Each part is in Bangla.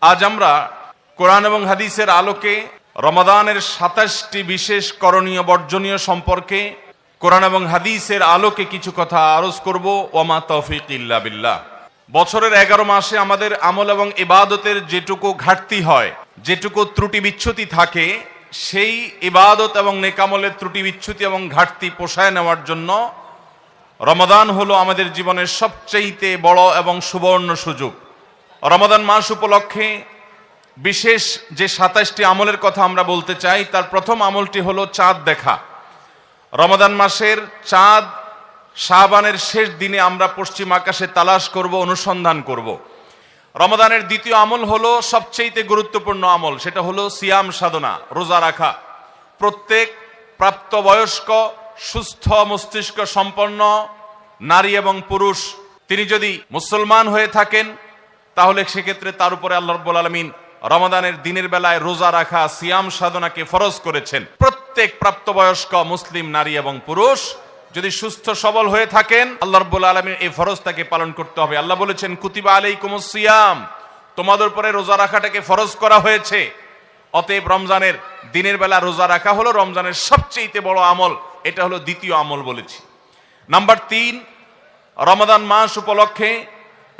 আজ আমরা কোরআন এবং হাদিসের আলোকে রমাদানের ২৭টি বিশেষ করণীয় বর্জনীয় সম্পর্কে কোরআন এবং হাদিসের আলোকে কিছু কথা আরজ করব। ওমা তৌফিক ইল্লা বিল্লাহ। বছরের ১১ মাসে আমাদের আমল এবং ইবাদতের যেটুকু ঘাটতি হয়, যেটুকু ত্রুটি বিচ্যুতি থাকে, সেই ইবাদত এবং নেকামলের ত্রুটি বিচ্যুতি এবং ঘাটতি পোষায় নেওয়ার জন্য রমাদান হলো আমাদের জীবনের সবচেয়ে বড় এবং সুবর্ণ সুযোগ। রমাদান মাস উপলক্ষে বিশেষ যে ২৭টি আমলের কথা আমরা বলতে চাই, তার প্রথম আমলটি হলো চাঁদ দেখা। রমাদান মাসের চাঁদ শাবানের শেষ দিনে আমরা পশ্চিম আকাশে তালাশ করব, অনুসন্ধান করব। রমাদানের দ্বিতীয় আমল হলো সবচেয়ে গুরুত্বপূর্ণ আমল, সেটা হলো সিয়াম সাধনা, রোজা রাখা। প্রত্যেক প্রাপ্তবয়স্ক সুস্থ মস্তিষ্ক সম্পন্ন নারী এবং পুরুষ তিনি যদি মুসলমান হয়ে থাকেন, তাহলে সেক্ষেত্রে তার উপরে আল্লাহ রাব্বুল আলামিন রমাদানের দিনের বেলায় রোজা রাখা, সিয়াম সাধনাকে ফরজ করেছেন। প্রত্যেক প্রাপ্তবয়স্ক মুসলিম নারী এবং পুরুষ যদি সুস্থ সবল হয়ে থাকেন, আল্লাহ রাব্বুল আলামিন এই ফরজ তাকে পালন করতে হবে। আল্লাহ বলেছেন, কুতিবা আলাইকুমুস সিয়াম, তোমাদের উপরে রোজা রাখাটাকে ফরজ করা হয়েছে। অতএব রমজানের দিনের বেলা রোজা রাখা হলো রমজানের সবচেয়ে বড় আমল। এটা হলো দ্বিতীয় আমল বলেছি। নাম্বার ৩, রমাদান মাস উপলক্ষে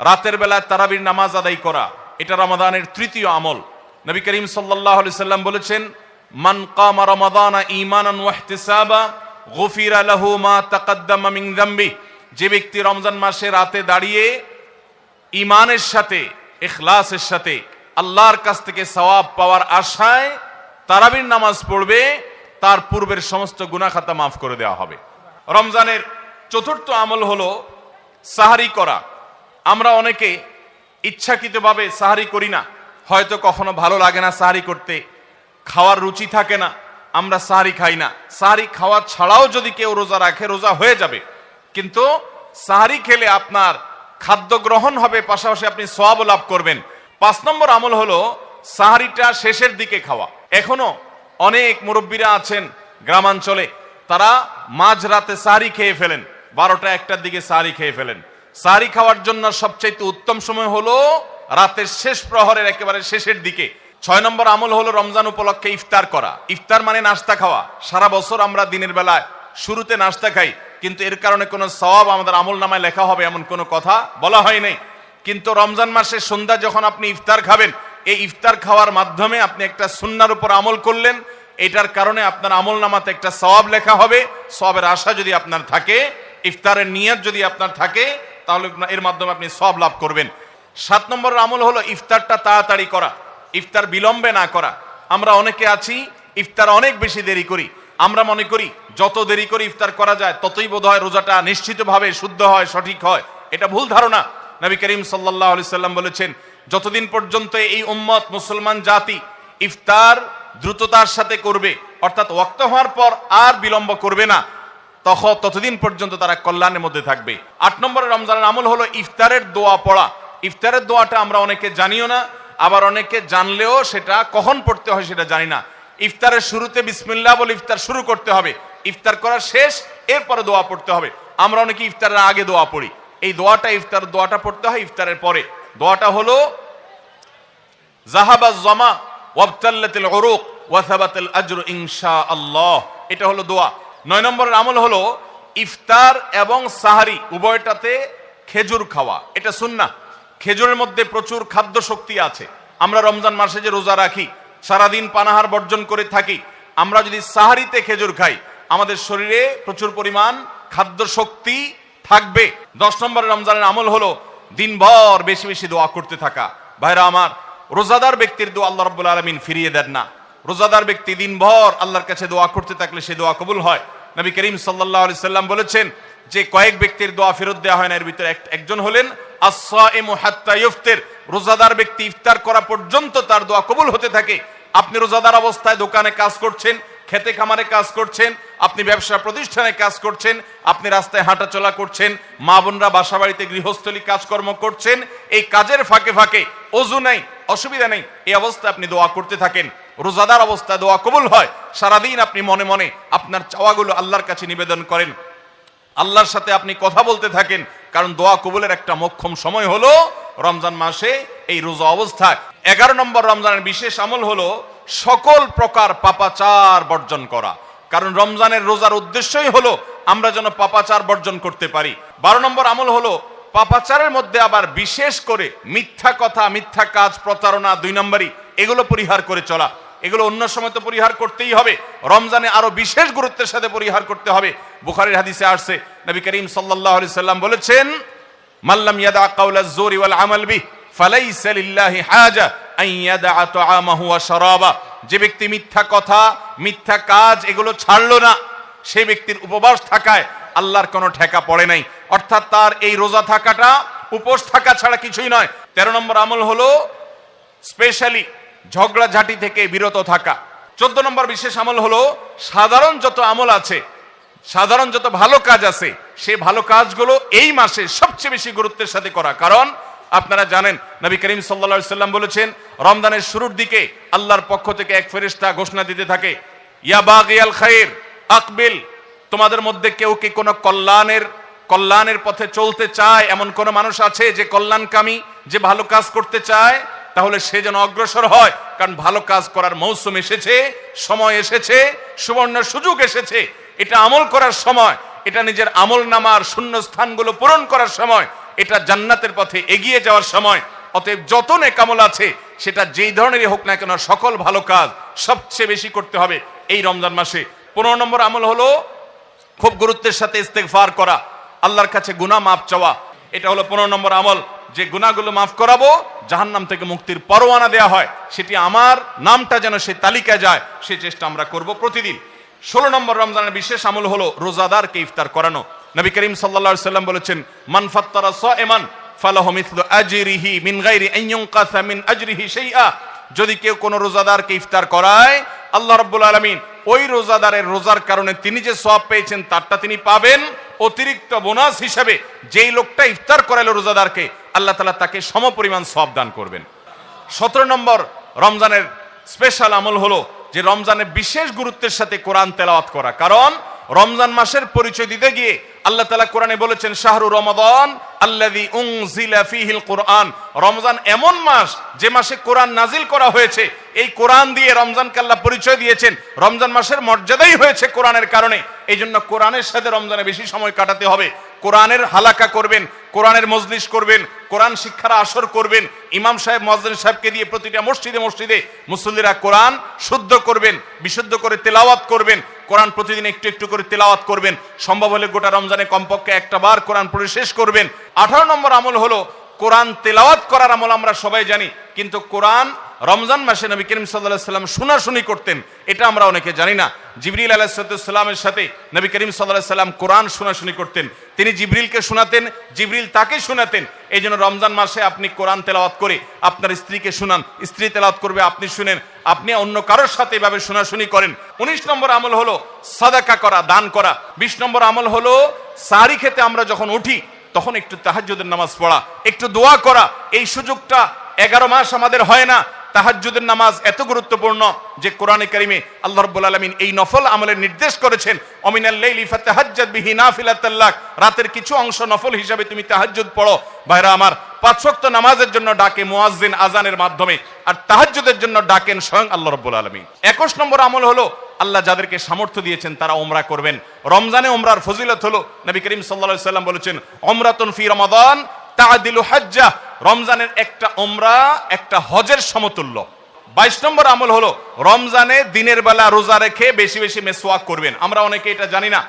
রাতের বেলা তারাবির নামাজ আদায় করা, এটা রমাদানের তৃতীয় আমল। নবী করিম সাল্লাল্লাহু আলাইহি সাল্লাম বলেছেন, মান কামা রমাদানা ঈমানান ওয়া ইহতিসাবা গুফিরা লাহু মা তাকাদ্দামা মিন যামবি। যে ব্যক্তি রমজান মাসে রাতে দাঁড়িয়ে ঈমানের সাথে, ইখলাসের সাথে আল্লাহর কাছ থেকে সওয়াব পাওয়ার আশায় তারাবির নামাজ পড়বে, তার পূর্বের সমস্ত গুনাহ খাতা মাফ করে দেওয়া হবে। রমজানের চতুর্থ আমল হলো সাহারি করা। আমরা অনেকে ইচ্ছাকৃতভাবে সাহারি করি না, হয়তো কখনো ভালো লাগে না সাহারি করতে, খাওয়ার রুচি থাকে না, আমরা সাহারি খাই না। সাহারি খাওয়া ছাড়াও যদি কেউ রোজা রাখে, রোজা হয়ে যাবে, কিন্তু সাহারি খেলে আপনার খাদ্য গ্রহণ হবে, পাশাপাশি আপনি সওয়াব লাভ করবেন। ৫ নম্বর আমল হলো সাহারিটা শেষের দিকে খাওয়া। এখনো অনেক মুরব্বীরা আছেন গ্রামাঞ্চলে, তারা মাঝরাতে সাহারি খেয়ে ফেলেন, ১২টা-১টার দিকে সাহারি খেয়ে ফেলেন। সাহারি খাওয়ার জন্য সবচাইতে উত্তম সময় হলো রাতের শেষ প্রহরের একেবারে শেষের দিকে। ৬ নম্বর আমল হলো রমজান উপলক্ষে ইফতার করা। ইফতার মানে নাস্তা খাওয়া। সারা বছর আমরা দিনের বেলায় শুরুতে নাস্তা খাই, কিন্তু এর কারণে কোনো সওয়াব আমাদের আমল নামায় লেখা হবে এমন কোনো কথা বলা হয় নাই। কিন্তু রমজান মাসের সন্ধ্যা যখন আপনি ইফতার খাবেন, এই ইফতার খাওয়ার মাধ্যমে আপনি একটা সুন্নাহর উপর আমল করলেন, এটার কারণে আপনার আমল নামাতে একটা সওয়াব লেখা হবে। সওয়াবের আশা যদি আপনার থাকে, ইফতারের নিয়ত যদি আপনার থাকে, তাহলে এর মাধ্যমে আপনি সওয়াব লাভ করবেন। ৭ নম্বর আমল হলো ইফতারটা তাড়াতাড়ি করা, ইফতার বিলম্বে না করা। আমরা অনেকে আছি ইফতার অনেক বেশি দেরি করি। আমরা মনে করি যত দেরি করে ইফতার করা যায় ততই বোধহয় রোজাটা নিশ্চিতভাবে শুদ্ধ হয়, সঠিক হয়। এটা ভুল ধারণা। নবী করিম সাল্লাল্লাহু আলাইহি সাল্লাম বলেছেন, যতদিন পর্যন্ত এই উম্মত মুসলমান জাতি ইফতার দ্রুততার সাথে করবে, অর্থাৎ ওয়াক্ত হওয়ার পর আর বিলম্ব করবে না, ততদিন পর্যন্ত তারা কল্যাণের মধ্যে থাকবে। ৮ নম্বরের রমজানের আমল হলো ইফতারের দোয়া পড়া। ইফতারের দোয়াটা আমরা অনেকে জানিও না, আবার অনেকে জানলেও সেটা কখন পড়তে হয় সেটা জানি না। ইফতারের শুরুতে বিসমিল্লাহ বলে ইফতার শুরু করতে হবে, ইফতার করা শেষ, এরপরে দোয়া পড়তে হবে। আমরা অনেকে ইফতারের আগে দোয়া পড়ি, এই দোয়াটা ইফতার দোয়াটা পড়তে হয় ইফতারের পরে। দোয়াটা হলো যাহাবাজ জামা ওয়াবতাল্লাতিল উরুক ওয়া সাবাতাল আজরু ইনশাআল্লাহ, এটা হলো দোয়া। ৯ নম্বরের আমল হলো ইফতার এবং সাহারি উভয়টাতে খেজুর খাওয়া, এটা সুন্নাহ। খেজুরের মধ্যে প্রচুর খাদ্য শক্তি আছে। আমরা রমজান মাসে যে রোজা রাখি, সারাদিন পানাহার বর্জন করে থাকি, আমরা যদি সাহারিতে খেজুর খাই, আমাদের শরীরে প্রচুর পরিমাণ খাদ্য শক্তি থাকবে। ১০ নম্বরের রমজানের আমল হলো দিনভর বেশি বেশি দোয়া করতে থাকা। ভাইরা আমার, রোজাদার ব্যক্তির দোয়া আল্লাহ রাব্বুল আলামিন ফিরিয়ে দেন না। রোজাদার ব্যক্তি দিনভর আল্লাহর কাছে দোয়া করতে থাকলে সে দোয়া কবুল হয়। নবী করিম সাল্লাল্লাহু আলাইহি সাল্লাম বলেছেন যে কয়েক ব্যক্তির দোয়া ফেরত দেওয়া হয় না, এর ভিতরে একজন হলেন আস-সাইমু হাত্তা ইফতির। রোজাদার ব্যক্তি ইফতার করা পর্যন্ত তার দোয়া কবুল হতে থাকে। আপনি রোজাদার অবস্থায় দোকানে কাজ করছেন, খেতে খামারে কাজ করছেন, আপনি ব্যবসা প্রতিষ্ঠানে কাজ করছেন, আপনি রাস্তায় হাঁটাচলা করছেন, মা বোনরা বাসা বাড়িতে গৃহস্থলী কাজকর্ম করছেন, এই কাজের ফাঁকে ফাঁকে ওযু নাই, অসুবিধা নেই, এই অবস্থায় আপনি দোয়া করতে থাকেন। রোজাদার অবস্থায় দোয়া কবুল হয়। সারাদিন আপনি মনে মনে আপনার চাওয়াগুলো আল্লাহর কাছে নিবেদন করেন, আল্লাহর সাথে আপনি কথা বলতে থাকেন, কারণ দোয়া কবুলের একটা মোক্ষম সময় হলো রমজান মাসে এই রোজা অবস্থায়। 11 নম্বর রমজানের বিশেষ আমল হলো সকল প্রকার পাপাচার বর্জন করা, কারণ রমজানের রোজার উদ্দেশ্যই হলো আমরা যেন পাপাচার বর্জন করতে পারি। 12 নম্বর আমল হলো পাপাচারের মধ্যে আবার বিশেষ করে মিথ্যা কথা, মিথ্যা কাজ, প্রতারণা 2 নম্বরই, এগুলো পরিহার করে চলা। এগুলো অন্য সময় তো পরিহার করতেই হবে, রমজানে আরো বিশেষ গুরুত্বের সাথে পরিহার করতে হবে। বুখারীর হাদিসে আসছে, নবী করিম সাল্লাল্লাহু আলাইহি সাল্লাম বলেছেন, মাল্লাম ইয়াদা কাওলাজ জুরি ওয়াল আমাল বিহি ফালাইসা লিল্লাহি হাজা আন ইয়াদা তাআমাহু ওয়া শারাবা। যে ব্যক্তি মিথ্যা কথা, মিথ্যা কাজ এগুলো ছাড়লো না, সেই ব্যক্তির উপবাস থাকায় আল্লাহর কোনো ঠেকা পড়ে নাই। অর্থাৎ তার এই রোজা থাকাটা উপোস থাকা ছাড়া কিছুই নয়। 13 নম্বর আমল হলো স্পেশালি ঝগড়াঝাটি থেকে বিরত থাকা। 14 নম্বর বিশেষ আমল হলো সাধারণ যত আমল আছে, সাধারণ যত ভালো কাজ আছে, সেই ভালো কাজগুলো এই মাসে সবচেয়ে বেশি গুরুত্বের সাথে করা। কারণ আপনারা জানেন নবী করিম সাল্লাল্লাহু আলাইহি সাল্লাম বলেছেন, রমজানের শুরুর দিকে আল্লাহর পক্ষ থেকে এক ফেরেশতা ঘোষণা দিতে থাকে, ইয়া বাগিয়াল খায়র আকবিল, তোমাদের মধ্যে কেউ কি কোনো কল্যাণের পথে চলতে চায়, এমন কোন মানুষ আছে যে কল্যাণকামী, যে ভালো কাজ করতে চায়, তাহলে সে যেন অগ্রসর হয়। কারণ ভালো কাজ করার মৌসুম এসেছে, সময় এসেছে, সুবর্ণ সুযোগ এসেছে। এটা আমল করার সময়, এটা নিজের আমল নামার শূন্য স্থানগুলো পূরণ করার সময়, এটা জান্নাতের পথে এগিয়ে যাওয়ার সময়। অতএব যত নেক আমল আছে, সেটা যেই ধরনেরই হোক না কেন, সকল ভালো কাজ সবচেয়ে বেশি করতে হবে এই রমজান মাসে। 15 নম্বর আমল হলো খুব গুরুত্বের সাথে ইস্তেগফার করা, আল্লাহর কাছে গুনাহ মাফ চাওয়া। এটা হলো 15 নম্বর আমল, যে গুনাহগুলো মাফ করাবো, জাহান্নাম থেকে মুক্তির পরোয়ানা দেয়া হয়, সেটি আমার নামটা যেন সেই তালিকায় যায়, সেই চেষ্টা আমরা করব প্রতিদিন। 16 নম্বর রমজানের বিশেষ আমল হলো রোজাদারকে ইফতার করানো। নবী করিম সাল্লাল্লাহু আলাইহি সাল্লাম বলেছেন, মান ফাত্তারা সাইমান ফালাহু মিথলু আজরিহি মিন গায়রি আন ইউনকাসা মিন আজরিহি শাইআ। যদি কেউ কোনো রোজাদারকে ইফতার করায়, আল্লাহ রাব্বুল আলামিন ওই রোজাদারের রোজার কারণে তিনি যে সওয়াব পেয়েছেন তারটা তিনি পাবেন, অতিরিক্ত বোনাস হিসেবে যেই লোকটা ইফতার করালো রোজাদারকে, আল্লাহ তাআলা তাকে সমপরিমাণ সওয়াব দান করবেন। 17 নম্বর রমজানের স্পেশাল আমল হলো যে রমজানে বিশেষ গুরুত্বের সাথে কোরআন তেলাওয়াত করা। কারণ রমজান মাসের পরিচয় দিতে গিয়ে আল্লাহ তাআলা কোরআনে বলেছেন, শাহরু রমাদান আল্লাযী উনজিলা ফীহিল কুরআন। রমজান এমন মাস যে মাসে কোরআন নাজিল করা হয়েছে। এই কোরআন দিয়ে রমজানকে আল্লাহ পরিচয় দিয়েছেন। রমজান মাসের মর্যাদাই হয়েছে কোরআনের কারণে। এই জন্য কোরআনের সাথে রমজানে বেশি সময় কাটাতে হবে। কোরআনের হালাকা করবেন, কোরআনের মজলিস করবেন, কোরআন শিক্ষার আসর করবেন, ইমাম সাহেব মুয়াজ্জিন সাহেবকে দিয়ে প্রতিটা মসজিদে মসজিদে মুসল্লিরা কোরআন শুদ্ধ করবেন, বিশুদ্ধ করে তেলাওয়াত করবেন। কোরআন প্রতিদিন একটু একটু করে তেলাওয়াত করবেন। সম্ভব হলে গোটা রমজানে কমপক্ষে একটা বার কোরআন পড়ে শেষ করবেন। 18 নম্বর আমল হলো কোরআন তেলাওয়াত করার আমল। আমরা সবাই জানি, কিন্তু কোরআন রমজান মাসে নবী করিম সাল্লাল্লাহু আলাইহি সাল্লাম শোনাশুনি করতেন, এটা আমরা অনেকে জানি না। জিবরিল আলাইহিস সালামের সাথে নবী করিম সাল্লাল্লাহু আলাইহি সাল্লাম কোরআন শোনাশুনি করতেন। তিনি জিবরিলকে শোনাতেন, জিবরিল তাকে শোনাতেন। এই জন্য রমজান মাসে আপনি কোরআন তেলাওয়াত করে আপনার স্ত্রীকে শোনান, স্ত্রী তেলাওয়াত করবে, আপনি শুনেন, আপনি অন্য কারোর সাথে এভাবে শোনাশুনি করেন। 19 নম্বর আমল হলো সাদাকা করা, দান করা। 20 নম্বর আমল হলো সাহরি খেতে আমরা যখন উঠি তখন একটু তাহাজ্জুদের নামাজ পড়া, একটু দোয়া করা। এই সুযোগটা 11 মাস আমাদের হয় না। তাহাজ্জুদের নামাজ এত গুরুত্বপূর্ণ যে কোরআনে কারিমে আল্লাহ রাব্বুল আলামিন এই নফল আমলের নির্দেশ করেছেন, অমিনাল লাইলি ফাতাহাজ্জাদ বিহি নাফিলাতাল লাক। রাতের কিছু অংশ নফল হিসাবে তুমি তাহাজ্জুদ পড়ো। ভাইরা আমার, 5 ওয়াক্ত নামাজের জন্য ডাকে মুয়াজ্জিন আজানের মাধ্যমে, আর তাহাজ্জুদের জন্য ডাকেন স্বয়ং আল্লাহ রাব্বুল আলামিন। 21 নম্বর আমল হলো আল্লাহ যাদেরকে সামর্থ্য দিয়েছেন তারা উমরা করবেন। রমজানে উমরার ফজিলত হলো, নবী করিম সাল্লাল্লাহু আলাইহি সাল্লাম বলেছেন, উমরাতুন ফি রমাদান তাআদিলু হাজ্জা। রমজানের একটা উমরা একটা হজের সমতুল্য। 22 নম্বর আমল হলো রমজানে দিনের বেলা রোজা রেখে বেশি বেশি মেসওয়াক করবেন। আমরা অনেকে এটা জানি না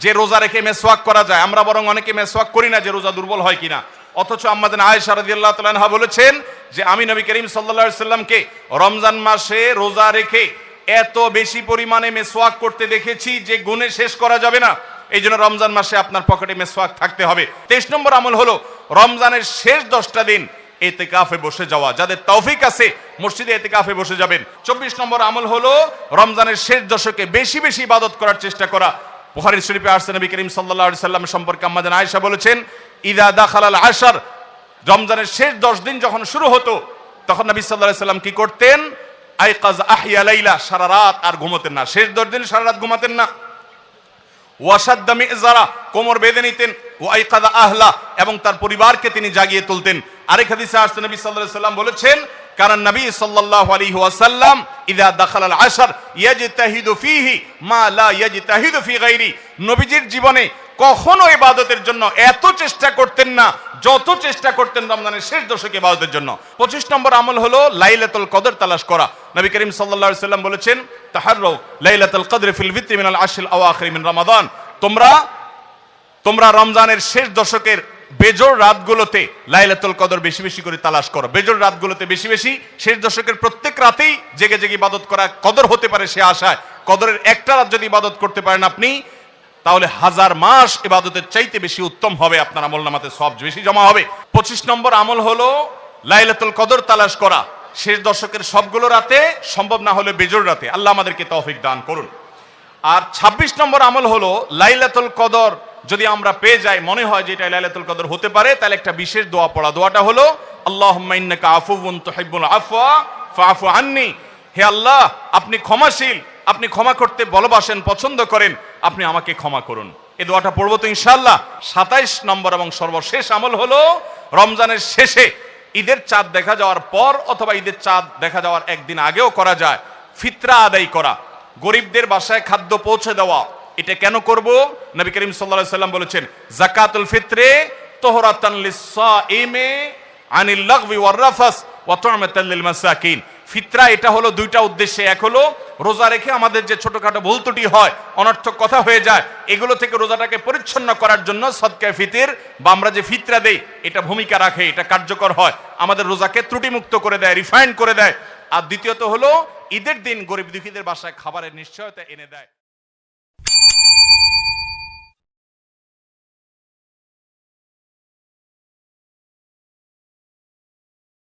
যে রোজা রেখে মেসওয়াক করা যায়। আমরা বরং অনেকে মেসওয়াক করি না যে রোজা দুর্বল হয় কিনা। অথচ আম্মা জান আয়েশা রাদিয়াল্লাহু তাআলা আনহা বলেছেন যে আমি নবী করিম সাল্লাল্লাহু আলাইহি সাল্লামকে রমজান মাসে রোজা রেখে এত বেশি পরিমাণে মেসওয়াক করতে দেখেছি যে গুণে শেষ করা যাবে না। এই জন্য রমজান মাসে আপনার পকেটে মেসওয়াক থাকতে হবে। 23 নম্বর আমল হলো রমজানের শেষ 10টা দিন ইতিকাফে বসে যাওয়া। যাদের তৌফিক আছে মসজিদে ইতিকাফে বসে যাবেন। 24 নম্বর আমল হলো রমজানের শেষ দশকে বেশি বেশি ইবাদত করার চেষ্টা করা। বুখারী শরীফে আসছে নবী করিম সাল্লাল্লাহু আলাইহি সাল্লাম সম্পর্কে আম্মা জান আয়েশা বলেছেন, ইদা দাখালাল আশর, রমজানের শেষ 10 দিন যখন শুরু হতো তখন নবী সাল্লাল্লাহু আলাইহি সাল্লাম কি করতেন? আইকাজ আহিয়া লাইলা, সারা রাত আর ঘুমাতেন না। শেষ 10 দিন সারা রাত ঘুমাতেন না। ওয়াসাদ্দা মিযজারা, কোমর বেঁধে নিতেন। ওয়াইকাযা আহলা, এবং তার পরিবারকে তিনি জাগিয়ে তুলতেন। আরেক হাদিসে আসছে নবী সাল্লাল্লাহু আলাইহি ওয়াসাল্লাম বলেছেন, কারণ নবী সাল্লাল্লাহু আলাইহি ওয়াসাল্লাম ইযা দাখালাল আশর ইয়াজতাহিদু ফীহি মা লা ইয়াজতাহিদু ফী গায়রি। নবীজির জীবনে কখনো ইবাদতের জন্য এত চেষ্টা করতেন না যত চেষ্টা করতেন রমজানের শেষ দশকে ইবাদতের জন্য। 25 নম্বর আমল হলো লাইলাতুল কদর তালাশ করা। নবী করিম সাল্লাল্লাহু আলাইহি ওয়াসাল্লাম বলেছেন, তাহাররু লাইলাতুল কদর ফিল ভিত্রি মিনাল আশরিল আওয়াখির মিন রমাদান। তোমরা রমজানের শেষ দশকের বেজোড় রাতগুলোতে লাইলাতুল কদর বেশি বেশি করে তালাশ করো। বেজোড় রাতগুলোতে বেশি বেশি, শেষ দশকের প্রত্যেক রাতেই জেগে জেগে ইবাদত করা কদর হতে পারে সে আশায়। কদরের একটা রাত যদি ইবাদত করতে পারেন আপনি, তাহলে 1000 মাস ইবাদতের চাইতে বেশি উত্তম হবে, আপনার আমলনামাতে সওয়াব বেশি জমা হবে। 25 নম্বর আমল হলো লাইলাতুল কদর তালাশ করা শেষ দশকের সবগুলো রাতে, সম্ভব না হলে বেজোড় রাতে। আল্লাহ আমাদেরকে তৌফিক দান করুন। আর 26 নম্বর আমল হলো লাইলাতুল কদর যদি আমরা পেয়ে যাই, মনে হয় যে এটা লাইলাতুল কদর হতে পারে, তাহলে একটা বিশেষ দোয়া পড়া। দোয়াটা হলো আল্লাহুম্মা ইন্নাকা আফুউন তুহিব্বুল আফওয়া ফাআফু আন্নি। হে আল্লাহ, আপনি ক্ষমাশীল, আপনি ক্ষমা করতে ভালোবাসেন, পছন্দ করেন, আপনি আমাকে ক্ষমা করুন। এই দোয়াটা পড়বো তো ইনশাআল্লাহ। 27 নম্বর এবং সর্বশেষ আমল হলো রমজানের শেষে ঈদের চাঁদ দেখা যাওয়ার পর অথবা ঈদের চাঁদ দেখা যাওয়ার একদিন আগেও করা যায় ফিতরা আদায় করা, গরিবদের বাসায় খাদ্য পৌঁছে দেওয়া। এটা কেন করব? নবী করিম সাল্লাল্লাহু আলাইহি ওয়াসাল্লাম বলেছেন, যাকাতুল ফিত্রে তুহরাতান লিস-সাইমি আনিল লাগবি ওয়ার রাফাস ওয়া তু'মাতাল লিল মাসাকিন। ফিতরা এটা হলো দুইটা উদ্দেশ্যে। এক হলো রোজা রেখে আমাদের যে ছোটখাটো ভুল ত্রুটি হয়, অনর্থক কথা হয়ে যায়, এগুলো থেকে রোজাটাকে পরিচ্ছন্ন করার জন্য সদকায়ে ফিতর বা আমরা যে ফিতরা দেই এটা ভূমিকা রাখে, এটা কার্যকর হয়, আমাদের রোজাকে ত্রুটিমুক্ত করে দেয়, রিফাইন্ড করে দেয়। আর দ্বিতীয়ত হলো ঈদের দিন গরিব দুঃখীদের বাসায় খাবারের নিশ্চয়তা এনে দেয়।